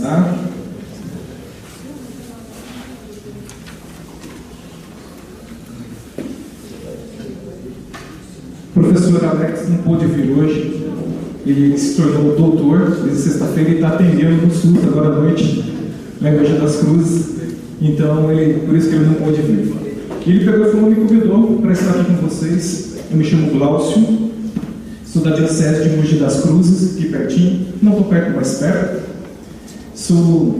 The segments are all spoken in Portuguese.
tá? O professor Alex não pôde vir hoje, ele se tornou doutor, desde sexta-feira ele está atendendo no SUS agora à noite, na Igreja das Cruzes, então por isso que ele não pôde vir. E ele pegou e falou, me convidou para estar aqui com vocês. Eu me chamo Glaucio, sou da Diocese de Mogi das Cruzes, aqui pertinho, não estou perto, mais perto.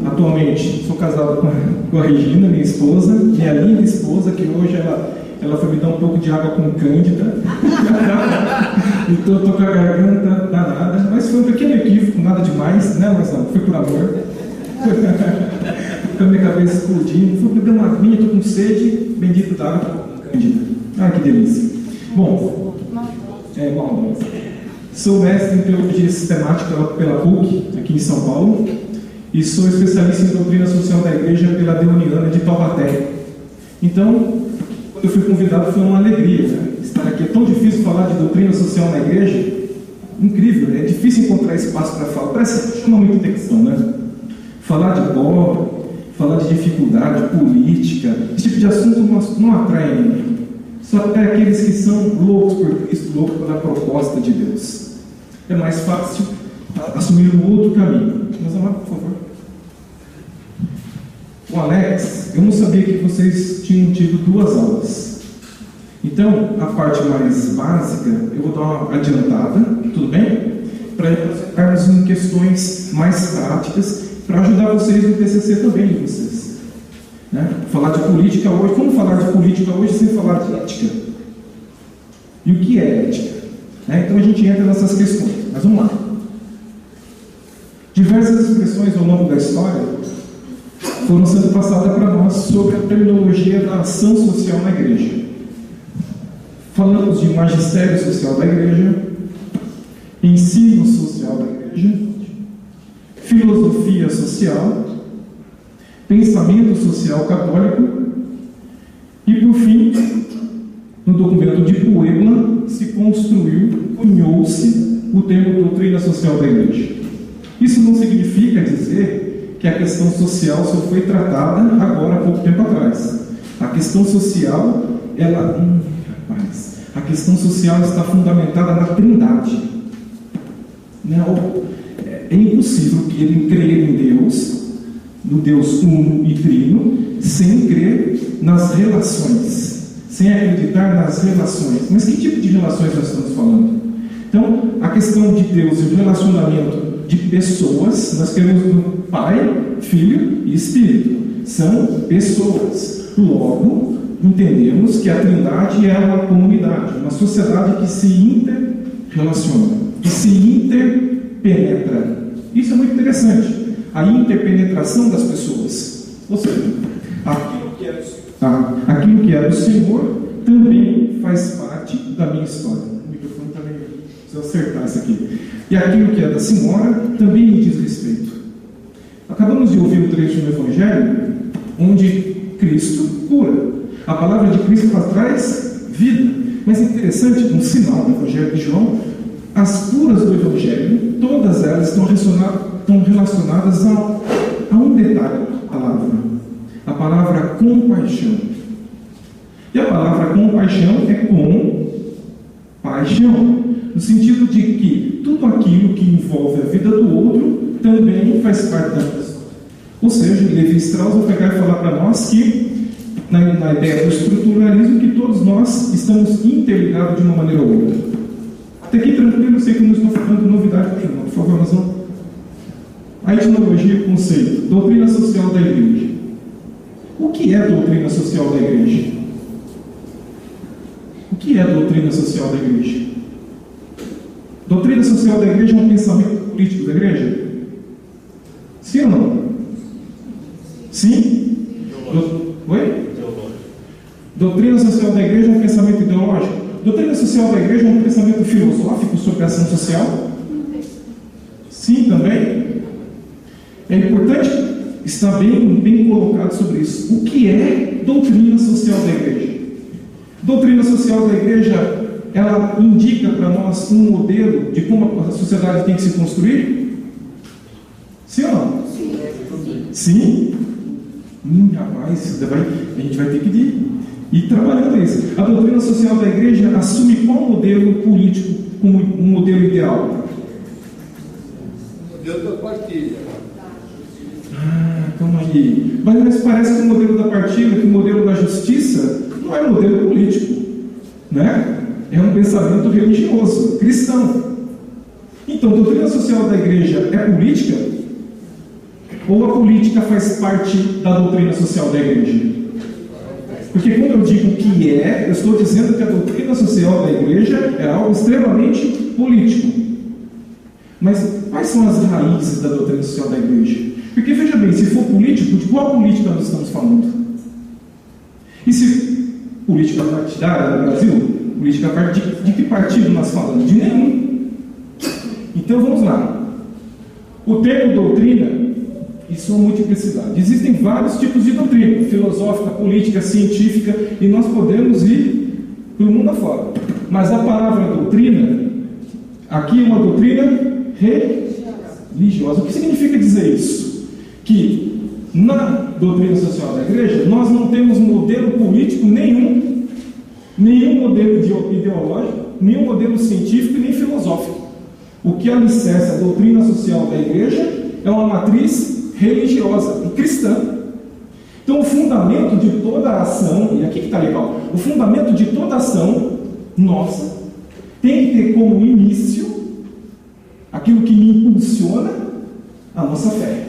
Atualmente, sou casado com a Regina, minha esposa, minha linda esposa, que hoje ela foi me dar um pouco de água com cândida. Então estou com a garganta danada, mas foi um pequeno equívoco, nada demais, né, Marcelo? Foi por amor. Com a minha cabeça explodindo, fui beber uma aguinha, estou com sede, bendito da água com cândida. Ah, que delícia. Bom, mal. Sou mestre em Teologia Sistemática pela PUC, aqui em São Paulo, e sou especialista em Doutrina Social da Igreja pela Deuniana de Taubaté. Então, quando eu fui convidado, foi uma alegria, né? Estar aqui. É tão difícil falar de doutrina social na igreja, incrível, né? É difícil encontrar espaço para falar, parece que chama muita atenção, né? Falar de pobre, falar de dificuldade política, esse tipo de assunto não atrai ninguém. Só atrai aqueles que são loucos por Cristo, loucos pela proposta de Deus. É mais fácil assumir um outro caminho. Mas amado, por favor. O Alex, eu não sabia que vocês tinham tido 2 aulas. Então, a parte mais básica, eu vou dar uma adiantada, tudo bem? Para entrarmos em questões mais práticas, para ajudar vocês no TCC também de vocês. Né? Falar de política hoje, como falar de política hoje sem falar de ética? E o que é ética? Né? Então a gente entra nessas questões, mas vamos lá. Diversas expressões ao longo da história foram sendo passadas para nós sobre a terminologia da ação social na igreja. Falamos de magistério social da igreja, ensino social da igreja, filosofia social, pensamento social católico e, por fim, no documento de Puebla se cunhou-se o termo doutrina social da igreja. Isso não significa dizer que a questão social só foi tratada agora há pouco tempo atrás. A questão social, a questão social está fundamentada na Trindade. É impossível que ele crer em Deus, no Deus uno e trino, sem crer nas relações, sem acreditar nas relações. Mas que tipo de relações nós estamos falando? Então, a questão de Deus e o relacionamento de pessoas, nós queremos do Pai, Filho e Espírito. São pessoas. Logo, entendemos que a Trindade é uma comunidade, uma sociedade que se interrelaciona, que se interpenetra. Isso é muito interessante. A interpenetração das pessoas. Ou seja, aquilo que é do Senhor também faz parte da minha história. O microfone está meio... Preciso acertar isso aqui. E aquilo que é da Senhora também me diz respeito. Acabamos de ouvir um trecho no Evangelho onde Cristo cura. A palavra de Cristo traz vida. Mas é interessante, um sinal do Evangelho de João, as curas do Evangelho, todas elas estão relacionadas a um detalhe a palavra compaixão. E a palavra compaixão é com paixão, no sentido de que tudo aquilo que envolve a vida do outro também faz parte da pessoa. Ou seja, Levi Strauss vai pegar e falar para nós que, na ideia do estruturalismo, que todos nós estamos interligados de uma maneira ou outra. Até aqui tranquilo, eu sei que eu não estou falando novidade para não. Por favor, nós vamos. A etnologia, o conceito, doutrina social da igreja. O que é doutrina social da igreja? O que é doutrina social da igreja? Doutrina social da igreja é um pensamento político da igreja? Sim ou não? Sim? Oi? Doutrina social da igreja é um pensamento ideológico? Doutrina social da igreja é um pensamento filosófico sobre a ação social? Sim, também. É importante estar bem colocado sobre isso. O que é doutrina social da igreja? Doutrina social da igreja, ela indica para nós um modelo de como a sociedade tem que se construir? Sim ou não? Sim. Sim? Rapaz, a gente vai ter que ir trabalhando isso. A doutrina social da igreja assume qual modelo político como um modelo ideal? O modelo da partilha. Calma aí. Mas parece que o modelo da partilha, que o modelo da justiça, não é um modelo político, né? É um pensamento religioso, cristão. Então, a doutrina social da igreja é política? Ou a política faz parte da doutrina social da igreja? Porque quando eu digo que eu estou dizendo que a doutrina social da igreja é algo extremamente político. Mas quais são as raízes da doutrina social da igreja? Porque veja bem, se for político, de qual política nós estamos falando? E se política partidária no Brasil, política de que partido nós falamos? De nenhum. Então vamos lá. O termo doutrina e sua multiplicidade. Existem vários tipos de doutrina, filosófica, política, científica, e nós podemos ir pelo mundo afora. Mas a palavra doutrina, aqui é uma doutrina religiosa. O que significa dizer isso? Que na doutrina social da igreja, nós não temos modelo político nenhum modelo ideológico, nenhum modelo científico, nem filosófico. O que alicerça a doutrina social da igreja é uma matriz religiosa e cristã. Então, o fundamento de toda a ação, e aqui que está legal, o fundamento de toda ação nossa tem que ter como início aquilo que me impulsiona a nossa fé.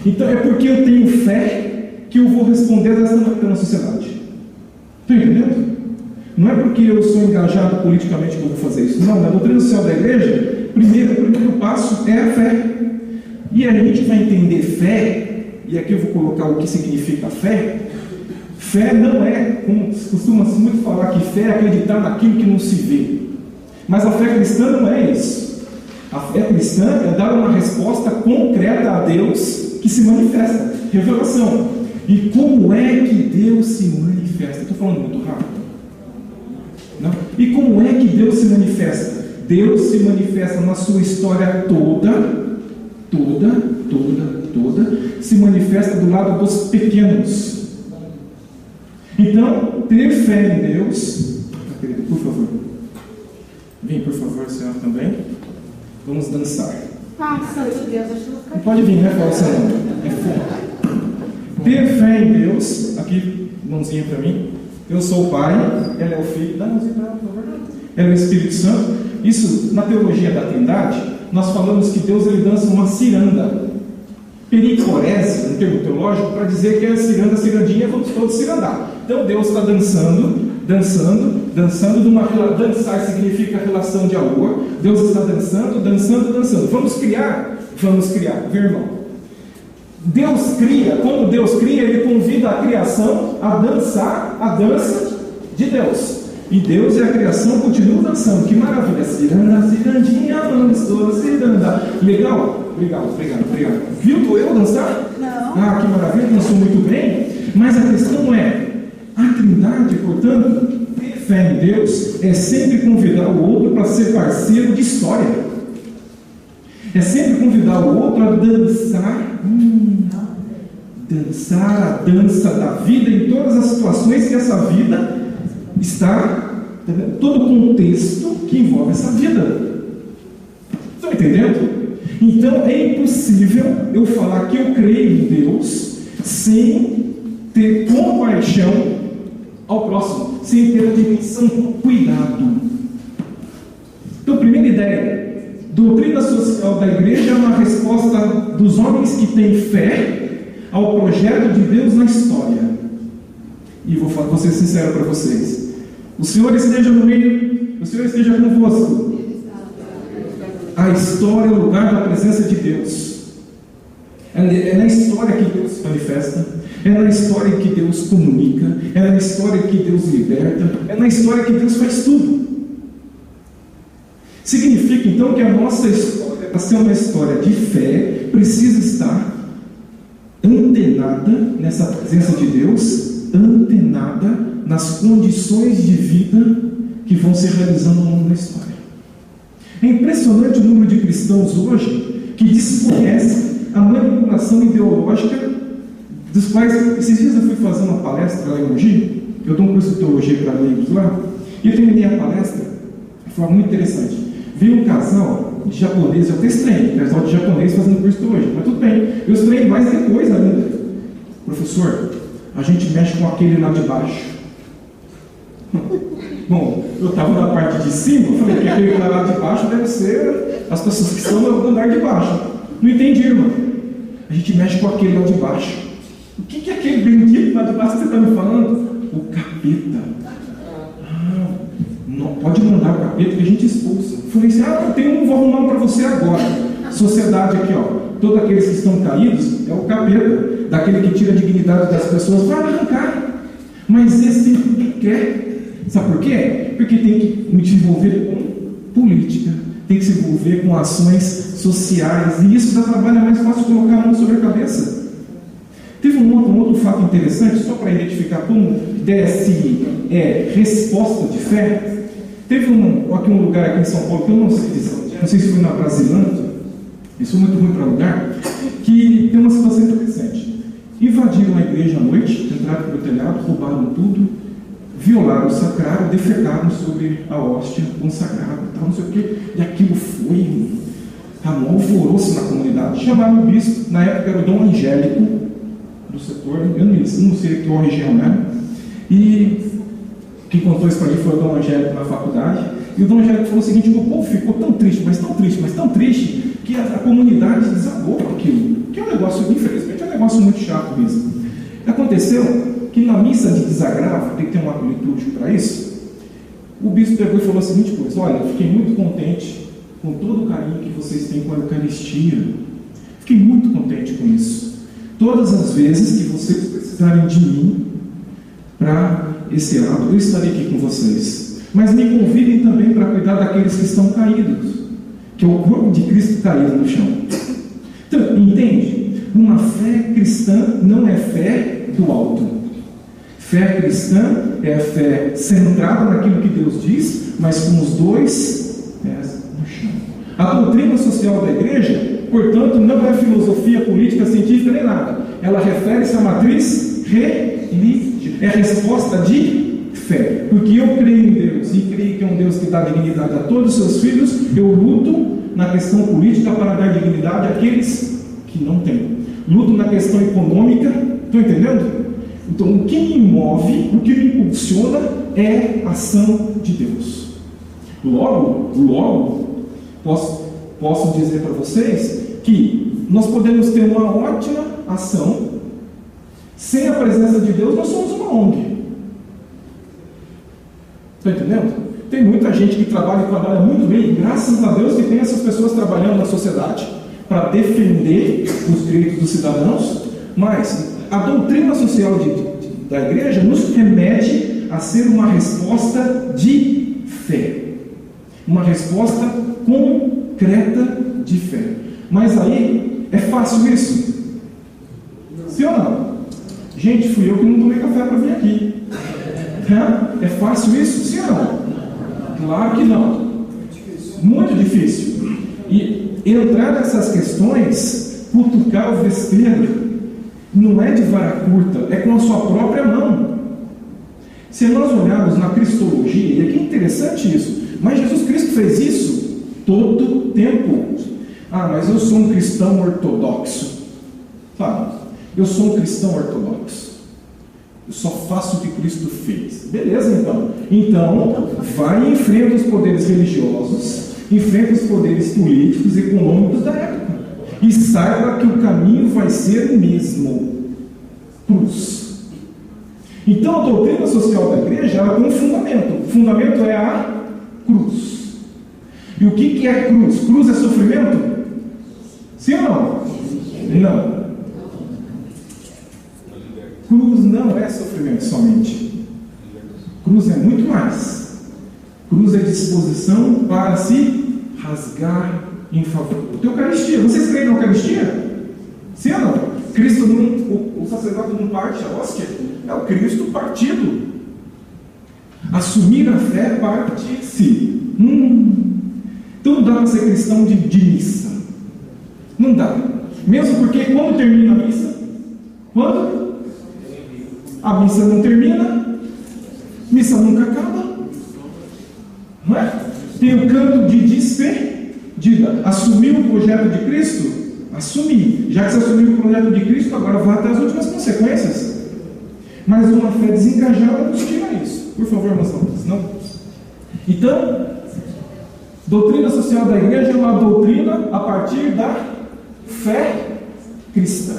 Então, é porque eu tenho fé que eu vou responder dessa maneira na sociedade. Estão entendendo? Não é porque eu sou engajado politicamente que eu vou fazer isso. Não, na doutrina social da igreja, o primeiro passo é a fé. E a gente vai entender fé, e aqui eu vou colocar o que significa fé. Fé não é, como costuma-se muito falar, que fé é acreditar naquilo que não se vê. Mas a fé cristã não é isso. A fé cristã é dar uma resposta concreta a Deus que se manifesta. Revelação. E como é que Deus se manifesta? Estou falando muito rápido. Não? E como é que Deus se manifesta? Deus se manifesta na sua história toda, se manifesta do lado dos pequenos. Então, ter fé em Deus, querido, por favor, vem por favor, senhora também, vamos dançar. Santo Deus, acho que vou ficar. Pode vir, né, Falsa? É fogo. Ter fé em Deus, aqui, mãozinha para mim. Eu sou o Pai, ela é o Filho, dá mãozinha para ela, por favor. Ela é o Espírito Santo. Isso, na teologia da Trindade, nós falamos que Deus ele dança uma ciranda. Pericorese, um termo teológico, para dizer que é cirandinha, vamos todos cirandar. Então Deus está dançando, dançar significa relação de amor. Deus está dançando. Vamos criar, meu irmão. Deus cria, quando Deus cria, Ele convida a criação a dançar a dança de Deus. E Deus e a criação continuam dançando. Que maravilha! Cirandinha, vamos todos cirandar. Legal? Obrigado. Viu eu dançar? Não. Que maravilha, dançou muito bem. Mas a questão é, a Trindade, portanto, ter fé em Deus é sempre convidar o outro para ser parceiro de história. É sempre convidar o outro a dançar a dança da vida em todas as situações que essa vida está, todo o contexto que envolve essa vida. Estão entendendo? Então é impossível eu falar que eu creio em Deus sem ter compaixão ao próximo, sem ter a dimensão do cuidado. Então, primeira ideia, doutrina social da igreja é uma resposta dos homens que têm fé ao projeto de Deus na história. E vou ser sincero para vocês. O Senhor esteja no meio, o Senhor esteja convosco. A história é o lugar da presença de Deus. É na história que Deus se manifesta. É na história que Deus comunica. É na história que Deus liberta. É na história que Deus faz tudo. Significa então que a nossa história, para ser uma história de fé, precisa estar antenada nessa presença de Deus, antenada nas condições de vida que vão se realizando ao longo da história. É impressionante o número de cristãos hoje que desconhecem a manipulação ideológica dos quais, esses dias eu fui fazer uma palestra lá em Mogi, eu dou um curso de teologia para leigos lá, e eu terminei a palestra, foi muito interessante. Veio um casal de japonês, eu até estranhei, casal de japonês fazendo curso de teologia, mas tudo bem, eu estranhei mais depois ainda. Professor, a gente mexe com aquele lá de baixo. Bom, eu estava na parte de cima, eu falei que aquele lá de baixo deve ser as pessoas que estão no andar de baixo. Não entendi, irmão. A gente mexe com aquele lá de baixo. O que é aquele bendito lá de baixo que você está me falando? O capeta. Não pode mandar o capeta que a gente expulsa. Eu falei assim, eu tenho um, vou arrumar um para você agora. Sociedade aqui, ó. Todos aqueles que estão caídos é o capeta. Daquele que tira a dignidade das pessoas, vai arrancar. Mas esse tem tudo que quer. Sabe por quê? Porque tem que se envolver com política, tem que se envolver com ações sociais, e isso dá trabalho, é mais fácil colocar a mão sobre a cabeça. Teve um outro fato interessante, só para identificar como DSI é resposta de fé. Teve aqui um lugar aqui em São Paulo, que eu não sei se foi na Brasilândia, isso é muito ruim para lugar, que tem uma situação interessante. Invadiram a igreja à noite, entraram pelo telhado, roubaram tudo, violaram o sacrário, defecaram sobre a hóstia consagrada, tal, não sei o quê, e aquilo foi um alvoroço na comunidade. Chamaram o bispo, na época era o Dom Angélico, do setor, eu não sei que região era, e quem contou isso para mim foi o Dom Angélico na faculdade, e o Dom Angélico falou o seguinte: o povo ficou tão triste, mas tão triste, que a comunidade desabou com aquilo, que é um negócio, infelizmente, é um negócio muito chato mesmo. Aconteceu que na missa de desagravo, tem que ter um ato litúrgico para isso, o bispo pegou e falou a seguinte coisa: olha, eu fiquei muito contente com todo o carinho que vocês têm com a Eucaristia, fiquei muito contente com isso. Todas as vezes que vocês precisarem de mim para esse ato, eu estarei aqui com vocês, mas me convidem também para cuidar daqueles que estão caídos, que é o corpo de Cristo caído no chão. Então, entende? Uma fé cristã não é fé do alto. Fé cristã é a fé centrada naquilo que Deus diz, mas com os dois pés no chão. A doutrina social da igreja, portanto, não é filosofia política, científica nem nada. Ela refere-se à matriz religiosa. É a resposta de fé. Porque eu creio em Deus e creio que é um Deus que dá dignidade a todos os seus filhos, eu luto na questão política para dar dignidade àqueles que não têm. Luto na questão econômica, estão entendendo? Então, o que me move, o que me impulsiona é a ação de Deus. Logo, posso dizer para vocês que nós podemos ter uma ótima ação, sem a presença de Deus, nós somos uma ONG. Está entendendo? Tem muita gente que trabalha muito bem, e graças a Deus que tem essas pessoas trabalhando na sociedade para defender os direitos dos cidadãos, mas a doutrina social da igreja nos remete a ser uma resposta de fé, uma resposta concreta de fé. Mas aí, é fácil isso? Sim ou não? Gente, fui eu que não tomei café para vir aqui. É fácil isso? Sim ou não? Claro que não. Muito difícil. E entrar nessas questões, cutucar o vespeiro, não é de vara curta, é com a sua própria mão. Se nós olharmos na cristologia, e aqui é interessante isso, mas Jesus Cristo fez isso todo o tempo. Mas eu sou um cristão ortodoxo. Sabe? Eu sou um cristão ortodoxo. Eu só faço o que Cristo fez. Beleza, então. Então, vai e enfrenta os poderes religiosos, enfrenta os poderes políticos e econômicos da época. E saiba que o caminho vai ser o mesmo: cruz. Então, a doutrina social da igreja, ela tem um fundamento. O fundamento é a cruz. E o que é cruz? Cruz é sofrimento? Sim ou não? Não. Cruz não é sofrimento somente. Cruz é muito mais. Cruz é disposição para se rasgar em favor da Eucaristia. Vocês creem na Eucaristia? Sim ou não? Cristo o sacerdote não parte a hóstia, é o Cristo partido. Assumir a fé parte-se. Então não dá para ser cristão de missa. Não dá. Mesmo porque quando termina a missa? Quando? A missa não termina, a missa nunca acaba. Não é? Tem o canto de despedida. Assumir o projeto de Cristo? Assumir. Já que você assumiu o projeto de Cristo, agora vá até as últimas consequências. Mas uma fé desencajada nos tira isso. Por favor, meus irmãos. Não. Então, doutrina social da igreja é uma doutrina a partir da fé cristã.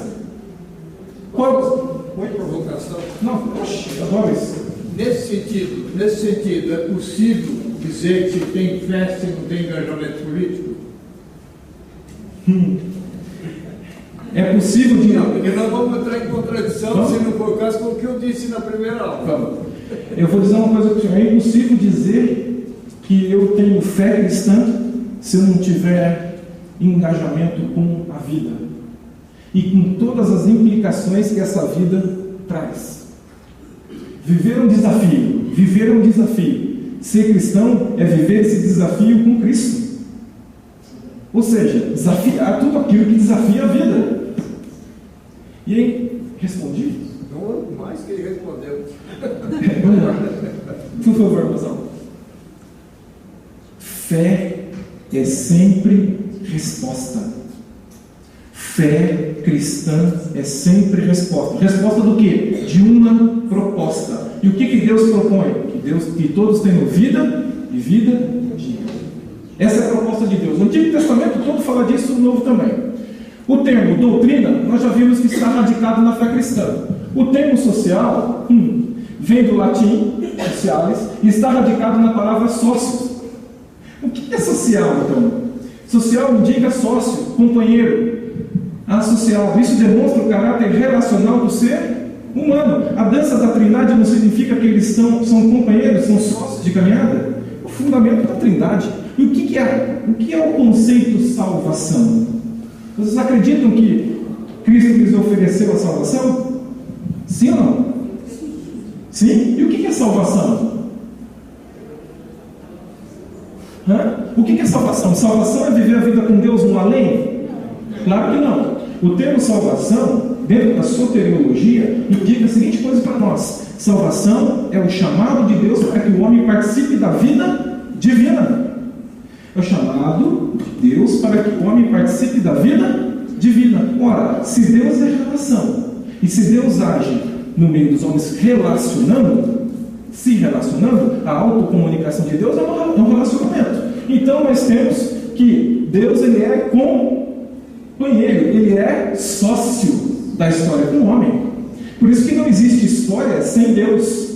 Qual? Foi provocação? Não, oxe, adoro isso. Nesse sentido, é possível dizer que se tem fé se não tem engajamento político? É possível de... Não, porque nós vamos entrar em contradição se não for o caso com o que eu disse na primeira aula. Vamos. Eu vou dizer uma coisa para o senhor. É impossível dizer que eu tenho fé cristã se eu não tiver engajamento com a vida e com todas as implicações que essa vida traz. Viver um desafio. Ser cristão é viver esse desafio com Cristo. Ou seja, desafiar tudo aquilo que desafia a vida. E aí, respondi? Não, mais que ele respondeu. Vamos lá. Por favor, moção. Fé é sempre resposta. Fé cristã é sempre resposta. Resposta do quê? De uma proposta. E o que Deus propõe? Que todos tenham vida e vida digna. Essa é a proposta de Deus. O Antigo Testamento todo fala disso, o Novo também. O termo doutrina, nós já vimos que está radicado na fé cristã. O termo social vem do latim, socialis, e está radicado na palavra sócio. O que é social, então? Social indica sócio, companheiro, associado. Isso demonstra o caráter relacional do ser humano. A dança da Trindade não significa que eles são companheiros, são sócios de caminhada? O fundamento da Trindade. E o que é o conceito salvação? Vocês acreditam que Cristo lhes ofereceu a salvação? Sim ou não? Sim? E o que é salvação? O que é salvação? Salvação é viver a vida com Deus no além? Claro que não. O termo salvação, dentro da soteriologia, indica a seguinte coisa para nós: salvação é o chamado de Deus para que o homem participe da vida divina. É o chamado de Deus para que o homem participe da vida divina. Ora, se Deus é relação, e se Deus age no meio dos homens se relacionando, a autocomunicação de Deus é um relacionamento. Então nós temos que Deus, ele é companheiro, ele é sócio da história com o homem. Por isso que não existe história sem Deus.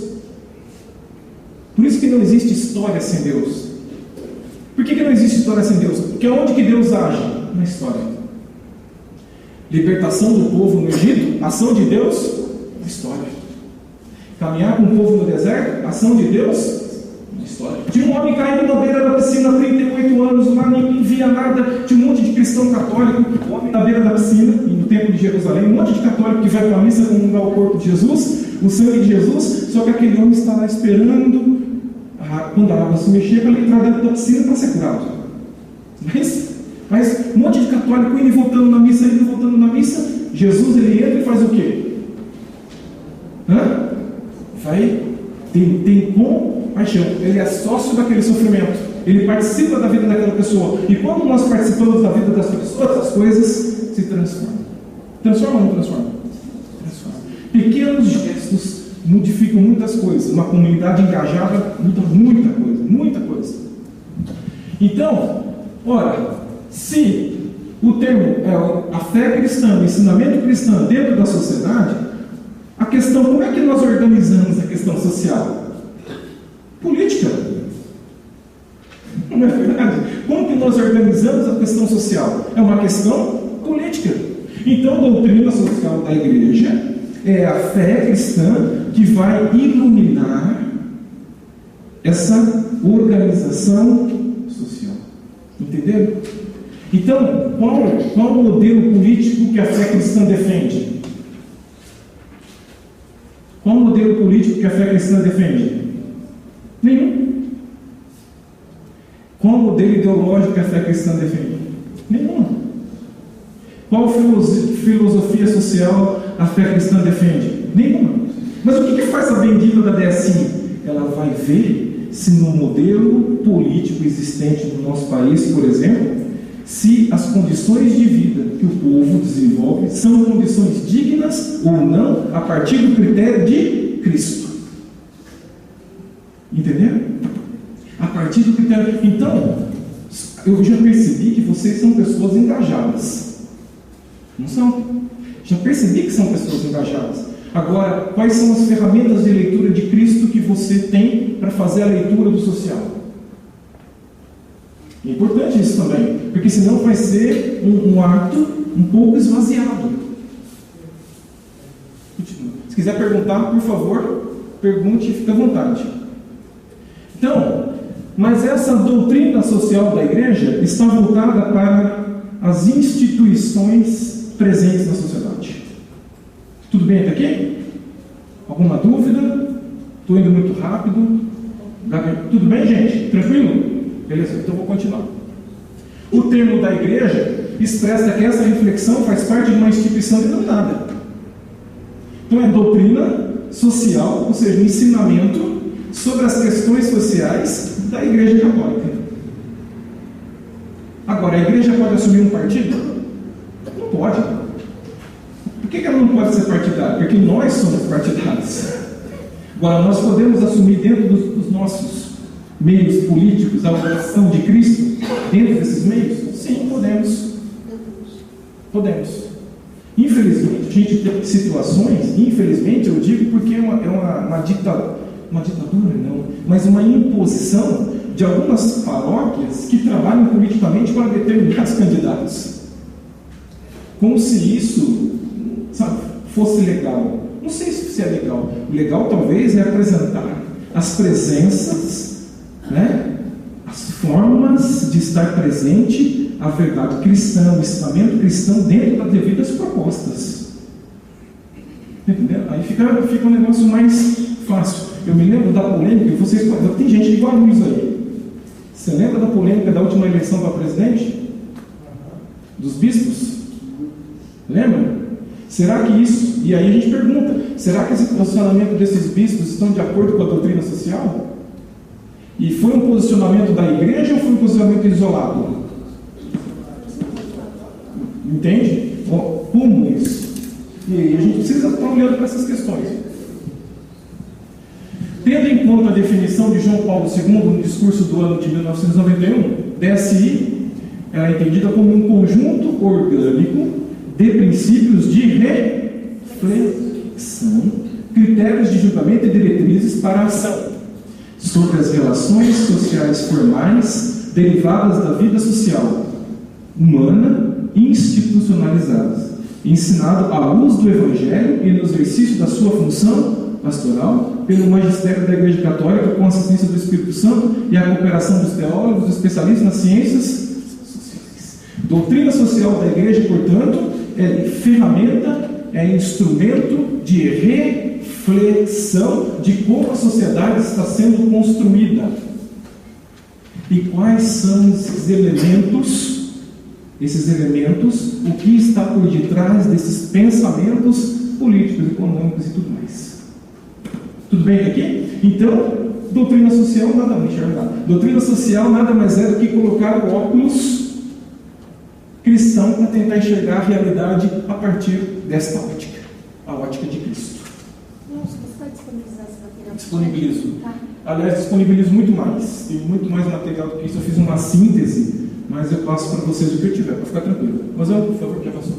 Por que não existe história sem Deus? Porque onde que Deus age? Na história. Libertação do povo no Egito, ação de Deus, na história. Caminhar com o povo no deserto, ação de Deus, na história. Tinha um homem caindo na beira da piscina há 38 anos, lá ninguém via nada, tinha um monte de cristão católico, o homem na beira da piscina, no templo de Jerusalém, um monte de católico que vai para a missa comungar o corpo de Jesus, o sangue de Jesus, só que aquele homem está lá esperando, quando a água se mexer, para ele entrar dentro da piscina para ser curado. Mas um monte de católico indo e voltando na missa, Jesus ele entra e faz o quê? Tem compaixão, ele é sócio daquele sofrimento, ele participa da vida daquela pessoa, e quando nós participamos da vida das pessoas, as coisas se transformam. Transformam ou não transformam? Transformam. Pequenos gestos modificam muitas coisas. Uma comunidade engajada muda muita coisa. Então, ora, se o termo é a fé cristã, o ensinamento cristão dentro da sociedade, a questão, como é que nós organizamos a questão social? Política. Não é verdade? Como que nós organizamos a questão social? É uma questão política. Então, a doutrina social da igreja é a fé cristã que vai iluminar essa organização social. Entenderam? Então, qual o modelo político que a fé cristã defende? Qual o modelo político que a fé cristã defende? Nenhum. Qual o modelo ideológico que a fé cristã defende? Nenhum. Qual filosofia social a fé cristã defende? Nenhuma. Mas o que faz a bendita da DSI? Ela vai ver se no modelo político existente no nosso país, por exemplo, se as condições de vida que o povo desenvolve são condições dignas ou não a partir do critério de Cristo. Entenderam? A partir do critério. Então, eu já percebi que vocês são pessoas engajadas. Não são? Já percebi que são pessoas engajadas. Agora, quais são as ferramentas de leitura de Cristo que você tem para fazer a leitura do social? É importante isso também, porque senão vai ser um ato um pouco esvaziado. Se quiser perguntar, por favor, pergunte e fique à vontade. Então, mas essa doutrina social da igreja está voltada para as instituições presentes na sociedade. Tudo bem até aqui? Alguma dúvida? Estou indo muito rápido? Tudo bem, gente? Tranquilo? Beleza, então vou continuar. O termo da igreja expressa que essa reflexão faz parte de uma instituição denominada. Então é doutrina social, ou seja, ensinamento sobre as questões sociais da Igreja Católica. Agora, a igreja pode assumir um partido? Não pode. Por que ela não pode ser partidária? Porque nós somos partidários. Agora, nós podemos assumir dentro dos nossos meios políticos a oração de Cristo, dentro desses meios? Sim, podemos. Podemos. Infelizmente, a gente tem situações, infelizmente eu digo porque é uma ditadura, não, mas uma imposição de algumas paróquias que trabalham politicamente para determinados candidatos. Como se isso, sabe, fosse legal. Não sei se é legal. O legal talvez é apresentar as presenças, né, as formas de estar presente a verdade cristã, o ensinamento cristão dentro das devidas propostas. Entendeu? Aí fica um negócio mais fácil. Eu me lembro da polêmica, tem gente de Guarulhos aí. Você lembra da polêmica da última eleição para presidente? Dos bispos? Lembra? Será que isso... E aí a gente pergunta, será que esse posicionamento desses bispos estão de acordo com a doutrina social? E foi um posicionamento da igreja ou foi um posicionamento isolado? Entende? Como isso? E aí a gente precisa estar olhando para essas questões. Tendo em conta a definição de João Paulo II no discurso do ano de 1991, DSI é entendida como um conjunto orgânico de princípios de reflexão, critérios de julgamento e diretrizes para a ação sobre as relações sociais formais derivadas da vida social humana institucionalizadas, ensinado à luz do Evangelho e no exercício da sua função pastoral pelo magistério da Igreja Católica com a assistência do Espírito Santo e a cooperação dos teólogos especialistas nas ciências sociais. Doutrina social da Igreja, portanto, é ferramenta, é instrumento de reflexão de como a sociedade está sendo construída e quais são esses elementos, o que está por detrás desses pensamentos políticos, econômicos e tudo mais. Tudo bem aqui? Então, doutrina social nada mais enxergar. Doutrina social nada mais é do que colocar o óculos cristão para tentar enxergar a realidade a partir desta ótica, a ótica de Cristo. Nossa, você vai disponibilizar esse material? Disponibilizo. Tá. Aliás, disponibilizo muito mais. Tem muito mais material do que isso. Eu fiz uma síntese, mas eu passo para vocês o que eu tiver, para ficar tranquilo. Mas eu, por favor, já passou.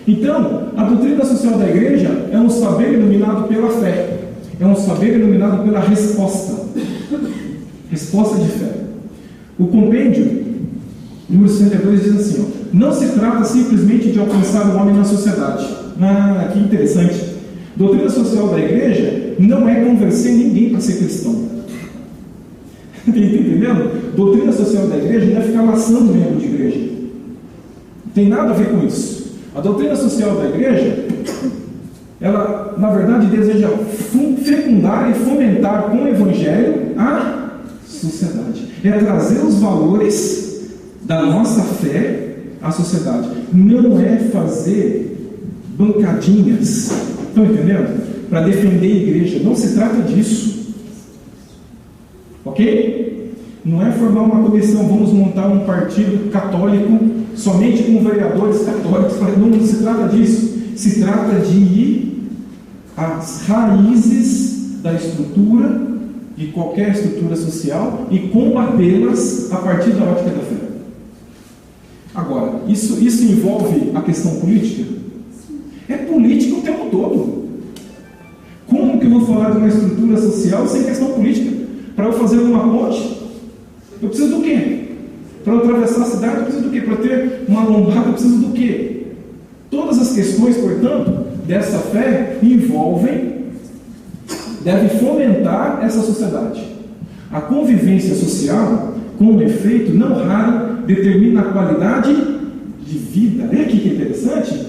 Então, a doutrina social da igreja é um saber iluminado pela fé. É um saber iluminado pela resposta. Resposta de fé. O compêndio, número 62, diz assim, ó, não se trata simplesmente de alcançar o homem na sociedade. Ah, que interessante. Doutrina social da igreja não é convencer ninguém para ser cristão. Está entendendo? Doutrina social da igreja não é ficar laçando membro de igreja. Não tem nada a ver com isso. A doutrina social da igreja, ela, na verdade, deseja fecundar e fomentar com o Evangelho a sociedade. É trazer os valores da nossa fé a sociedade. Não é fazer bancadinhas, estão entendendo? Para defender a igreja. Não se trata disso. Ok? Não é formar uma comissão, vamos montar um partido católico somente com vereadores católicos. Não se trata disso. Se trata de ir às raízes da estrutura, de qualquer estrutura social, e combatê-las a partir da ótica da fé. Agora, isso envolve a questão política? É política o tempo todo. Como que eu vou falar de uma estrutura social sem questão política? Para eu fazer uma ponte, eu preciso do quê? Para eu atravessar a cidade, eu preciso do quê? Para ter uma lombada, eu preciso do quê? Todas as questões, portanto, dessa fé devem fomentar essa sociedade. A convivência social, com efeito, não raro, determina a qualidade de vida. Olha aqui que interessante.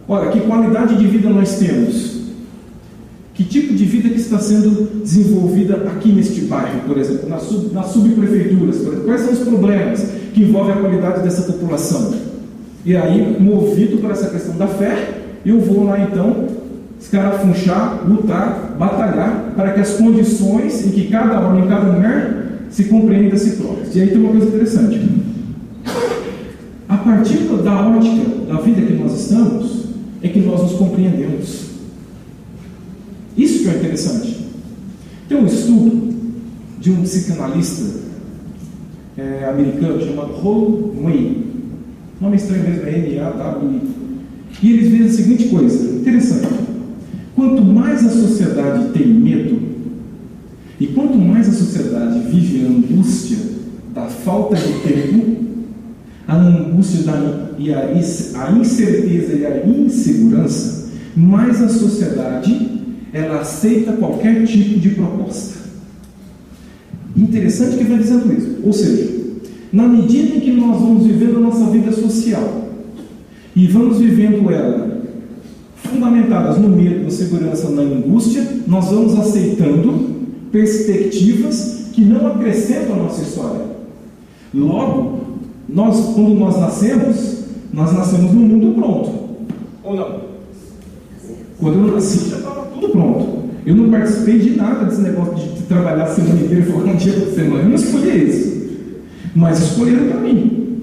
Olha, que qualidade de vida nós temos? Que tipo de vida que está sendo desenvolvida aqui neste bairro, por exemplo, nas subprefeituras? Por exemplo? Quais são os problemas que envolvem a qualidade dessa população? E aí, movido por essa questão da fé, eu vou lá então escarafunchar, lutar, batalhar para que as condições em que cada homem e cada mulher se compreenda a si próprios. E aí tem uma coisa interessante. A partir da ótica da vida que nós estamos, é que nós nos compreendemos. Isso que é interessante. Tem um estudo de um psicanalista americano chamado Hall Way. O nome estranho mesmo é M-A-W-I. E eles veem a seguinte coisa, interessante. Quanto mais a sociedade tem medo, e quanto mais a sociedade vive a angústia da falta de tempo, a angústia a incerteza e a insegurança, mais a sociedade ela aceita qualquer tipo de proposta. Interessante que vai dizendo isso. Ou seja, na medida em que nós vamos vivendo a nossa vida social e vamos vivendo ela fundamentadas no medo, na segurança, na angústia, nós vamos aceitando perspectivas que não acrescentam a nossa história. Logo, quando nós nascemos no mundo pronto. Ou não? Quando eu nasci, já estava tudo pronto. Eu não participei de nada desse negócio de trabalhar a semana inteira e folgar um dia por semana. Eu não escolhi isso. Mas escolheram para mim.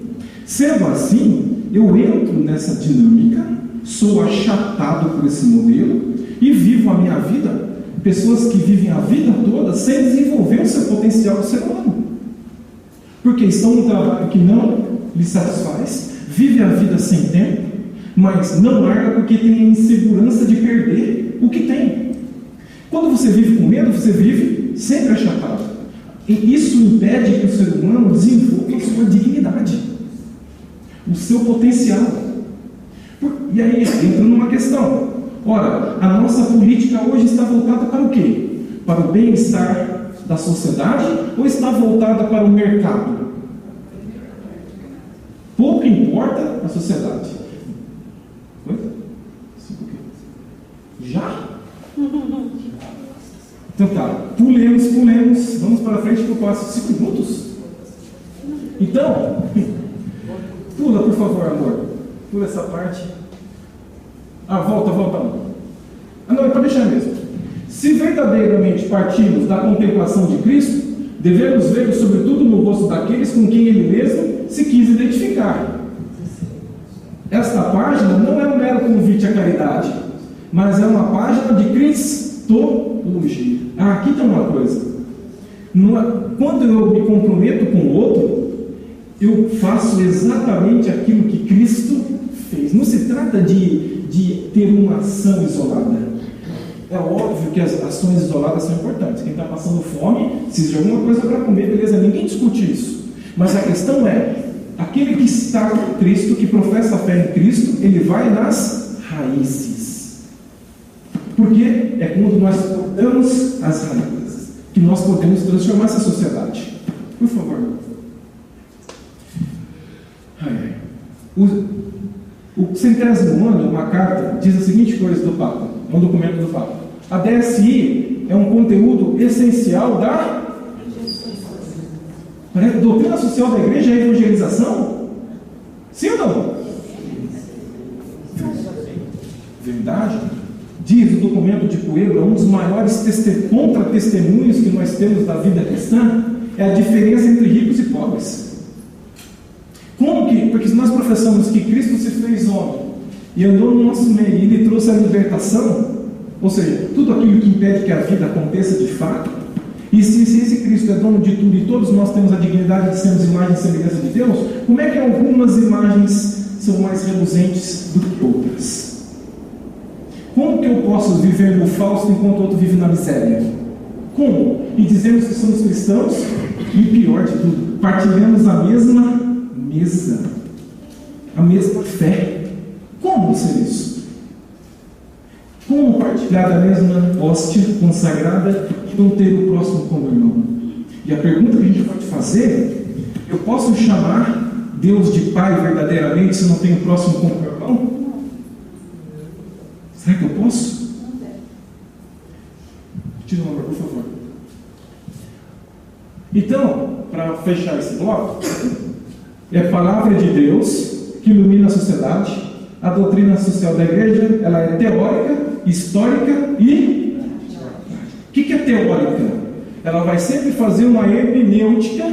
Sendo assim, eu entro nessa dinâmica, sou achatado por esse modelo e vivo a minha vida. Pessoas que vivem a vida toda sem desenvolver o seu potencial do ser humano. Porque estão num trabalho que não lhe satisfaz, vive a vida sem tempo, mas não larga porque tem a insegurança de perder o que tem. Quando você vive com medo, você vive sempre achatado. E isso impede que o ser humano desenvolva a sua dignidade, o seu potencial. E aí entra numa questão. Ora, a nossa política hoje está voltada para o quê? Para o bem-estar da sociedade ou está voltada para o mercado? Pouco importa a sociedade. Oi? Já? Então tá, pulemos, vamos para frente para o próximo 5 minutos. Então, pula por favor, amor. Pula essa parte. Volta. Não, é para deixar mesmo. Se verdadeiramente partimos da contemplação de Cristo, devemos ver sobretudo no rosto daqueles com quem Ele mesmo se quis identificar. Esta página não é um mero convite à caridade, mas é uma página de cristologia. Aqui tem uma coisa. Quando eu me comprometo com o outro, eu faço exatamente aquilo que Cristo fez. Não se trata de ter uma ação isolada. É óbvio que as ações isoladas são importantes. Quem está passando fome, precisa de alguma coisa para comer, beleza, ninguém discute isso. Mas a questão é, aquele que está com Cristo, que professa a fé em Cristo, ele vai nas raízes. Porque é quando nós cortamos as raízes que nós podemos transformar essa sociedade. Por favor. O 100º ano, uma carta, diz a seguinte coisa do Papa, um documento do Papa. A DSI é um conteúdo essencial da doutrina social da igreja, é a evangelização? Sim ou não? Verdade? Diz o documento de Coelho, um dos maiores contra-testemunhos que nós temos da vida cristã é a diferença entre ricos e pobres. Como que? Porque nós professamos que Cristo se fez homem e andou no nosso meio, e Ele trouxe a libertação, ou seja, tudo aquilo que impede que a vida aconteça de fato. E se esse Cristo é dono de tudo e todos nós temos a dignidade de sermos imagem e semelhança de Deus, como é que algumas imagens são mais reluzentes do que outras? Como que eu posso viver no falso enquanto o outro vive na miséria? Como? E dizemos que somos cristãos e pior de tudo, partilhamos a mesma mesa, a mesma fé. Como ser isso? Como partilhar da mesma hóstia consagrada e não ter o próximo como irmão? E a pergunta que a gente pode fazer: eu posso chamar Deus de Pai verdadeiramente se eu não tenho o próximo como irmão? Será que eu posso? Tira o número, por favor. Então, para fechar esse bloco, é a palavra de Deus que ilumina a sociedade. A doutrina social da igreja, ela é teórica, histórica e... O que é teórica? Ela vai sempre fazer uma hermenêutica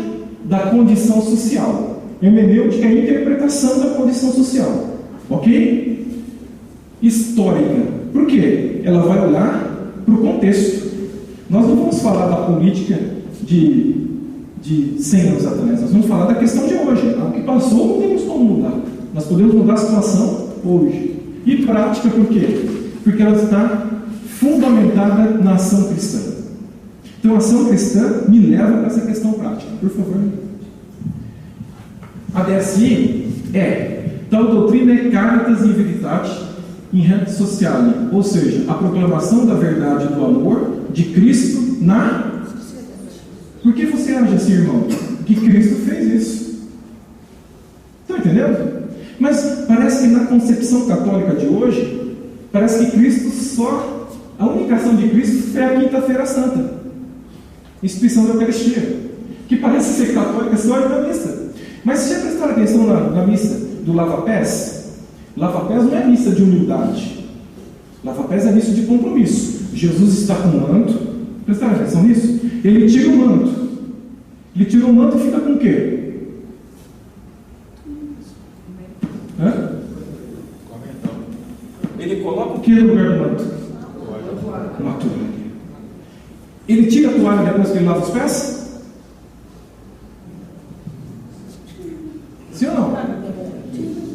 da condição social. Hermenêutica é a interpretação da condição social. Ok? Histórica. Por quê? Ela vai olhar para o contexto. Nós não vamos falar da política de 100 anos atrás. Nós vamos falar da questão de hoje. O que passou não temos como mudar. Nós podemos mudar a situação hoje. E prática por quê? Porque ela está fundamentada na ação cristã. Então a ação cristã me leva para essa questão prática. Por favor. A DSI tal doutrina é caritas in veritate in rete sociale, ou seja, a proclamação da verdade do amor de Cristo na... Por que você acha assim, irmão? Que Cristo fez isso. Estão entendendo? Mas parece que na concepção católica de hoje, parece que Cristo só... A única ação de Cristo foi a Quinta-feira Santa, instituição da Eucaristia, que parece ser católica só e na missa. Mas se já prestaram atenção na missa do lava-pés? Lava-pés não é missa de humildade. Lava-pés é missa de compromisso. Jesus está com o manto. Prestaram atenção nisso? Ele tira o manto. Ele tira o manto e fica com o quê? Hã? Ele coloca o que no lugar do manto? Uma toalha. Ele tira a toalha depois que ele lava os pés? Sim ou não?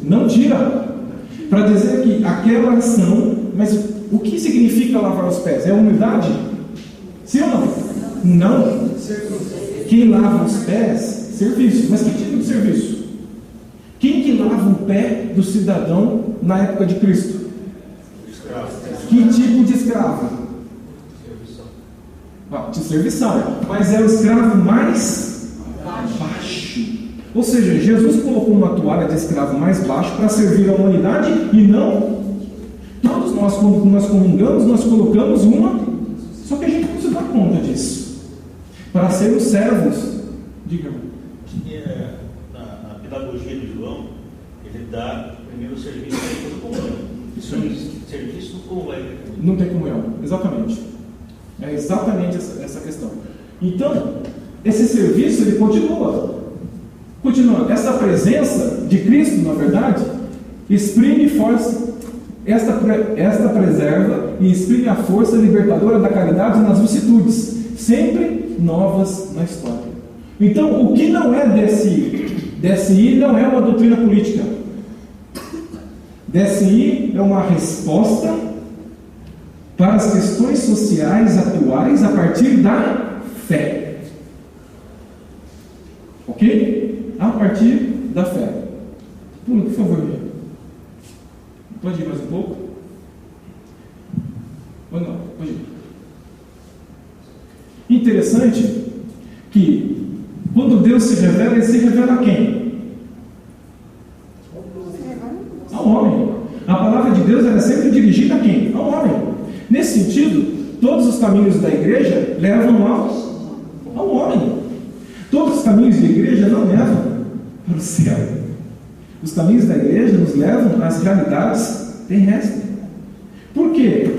Não tira. Para dizer que aquela ação, mas o que significa lavar os pés? É humildade? Sim ou não? Não. Quem lava os pés? Serviço. Mas que tipo de serviço? Quem que lava o pé do cidadão na época de Cristo? Escravo. Que tipo de escravo? De serviçal. Mas é o escravo mais baixo. Ou seja, Jesus colocou uma toalha de escravo mais baixo para servir a humanidade e não todos nós, quando nós comungamos, nós colocamos uma, só que a gente não se dá conta disso. Para sermos servos, diga-me. Na pedagogia de João, ele dá primeiro o serviço e depois a comunhão. Isso aí. Serviço como vai? Não tem comunhão, exatamente. É exatamente essa questão. Então, esse serviço ele continua. Essa presença de Cristo, na verdade, exprime força, esta preserva e exprime a força libertadora da caridade nas vicissitudes, sempre novas na história. Então, o que não é DSI? DSI não é uma doutrina política. DSI é uma resposta para as questões sociais atuais a partir da fé. Ok? A partir da fé. Pula, por favor. Pode ir mais um pouco? Ou não? Pode ir. Interessante que quando Deus se revela, Ele se revela a quem? Ao homem. A palavra de Deus é sempre dirigida a quem? Ao homem. Nesse sentido, todos os caminhos da igreja levam ao homem. Todos os caminhos da igreja não levam para o céu. Os caminhos da igreja nos levam às realidades terrestres. Por quê?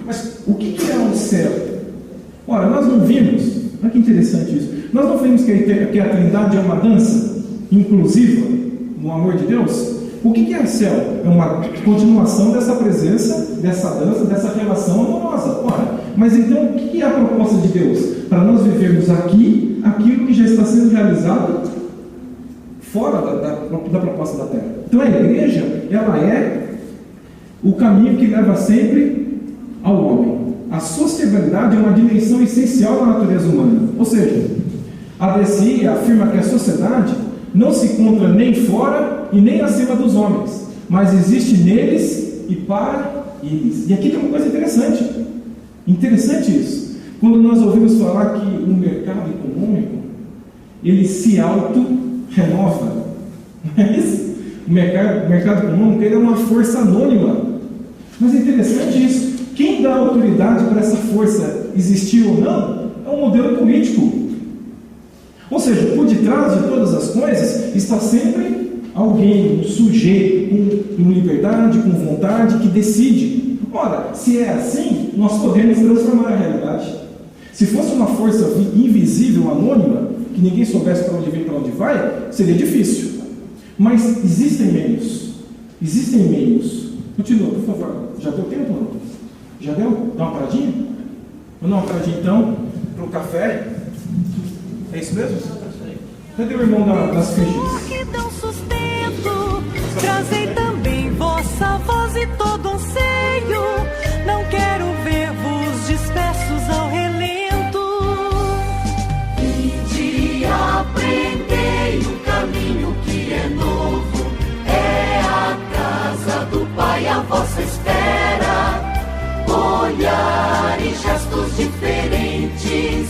Mas o que é o céu? Ora, nós não vimos, olha que interessante isso, nós não vimos que a Trindade é uma dança inclusiva no amor de Deus? O que é o céu? É uma continuação dessa presença, dessa dança, dessa relação amorosa. Ora, mas então o que é a proposta de Deus? Para nós vivermos aqui aquilo que já está sendo realizado fora da proposta da terra. Então a igreja, ela é o caminho que leva sempre ao homem. A sociabilidade é uma dimensão essencial da natureza humana. Ou seja, a DSI afirma que a sociedade não se encontra nem fora e nem acima dos homens, mas existe neles e para eles. E aqui tem uma coisa interessante. Interessante isso. Quando nós ouvimos falar que o mercado econômico, ele se auto-renova. Não é isso? O mercado econômico, ele é uma força anônima. Mas é interessante isso. Quem dá autoridade para essa força existir ou não é um modelo político. Ou seja, por detrás de todas as coisas está sempre alguém, um sujeito com liberdade, com vontade, que decide. Ora, se é assim, nós podemos transformar a realidade. Se fosse uma força invisível, anônima, que ninguém soubesse para onde vem, para onde vai, seria difícil. Mas existem meios. Existem meios. Continua, por favor. Já deu tempo? Não? Já deu? Dá uma paradinha? Vamos dar uma paradinha então para o café. É isso mesmo? Cadê o irmão das fichas? Que dão sustento, trazei também vossa voz e todo anseio. Não quero ver-vos dispersos ao relento. Vinde, aprendei o caminho que é novo. É a casa do Pai a vossa espera. Olhar e gestos diferentes,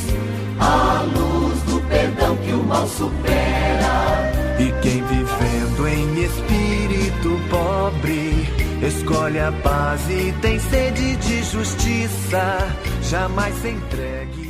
a luz do perdão que o mal supera. E quem vivendo em espírito pobre escolhe a paz e tem sede de justiça, jamais se entregue.